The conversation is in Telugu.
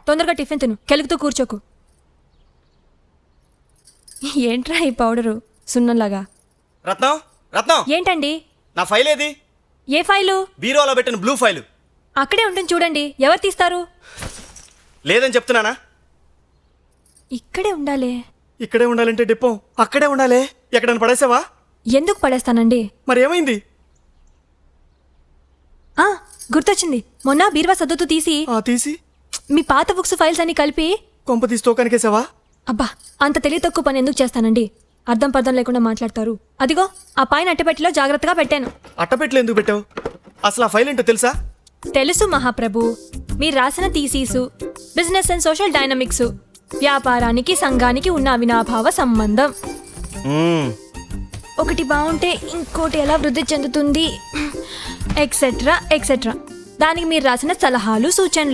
తొందరగా టిఫిన్ తిను, కెలుగుతూ కూర్చోకు. ఏంట్రా ఈ పౌడరు సున్నంలాగా? రత్నం రత్నం, ఏంటండి? నా ఫైల్ ఏది? ఏ ఫైలు? బీరోలో పెట్టిన బ్లూ ఫైలు. అక్కడే ఉంటుంది చూడండి. ఎవరు తీస్తారు? లేదని చెప్తున్నానా? ఇక్కడే ఉండాలి. ఇక్కడే ఉండాలంటే డిప్పం అక్కడే ఉండాలి. ఎక్కడైనా పడేసావా? ఎందుకు పడేస్తానండి? మరి ఏమైంది? గుర్తొచ్చింది. మొన్న బీరువా సర్దుతూ తీసి తీసి మీ పాత బుక్స్ ఫైల్స్ అన్ని కలిపి కొంప తీసి తోకానికేసావా? అబ్బా, అంత తెలివి తక్కువ పని ఎందుకు చేస్తానండి? అర్థం పర్థం లేకుండా మాట్లాడతారు. అదిగో ఆ పైన అట్టపెట్టిలో జాగ్రత్తగా పెట్టాను. అట్టపెట్టలు ఎందుకు పెట్టావు? అసలు ఆ ఫైల్ ఏంటో తెలుసా? తెలుసు మహాప్రభు. మీరు రాసిన థీసీసు బిజినెస్ అండ్ సోషల్ డైనమిక్స్, వ్యాపారానికి సంఘానికి ఉన్న అవినాభావ సంబంధం. ఒకటి బాగుంటే ఇంకోటి ఎలా వృద్ధి చెందుతుంది, ఎక్సెట్రా ఎక్సెట్రా. దానికి మీరు రాసిన సలహాలు సూచనలు.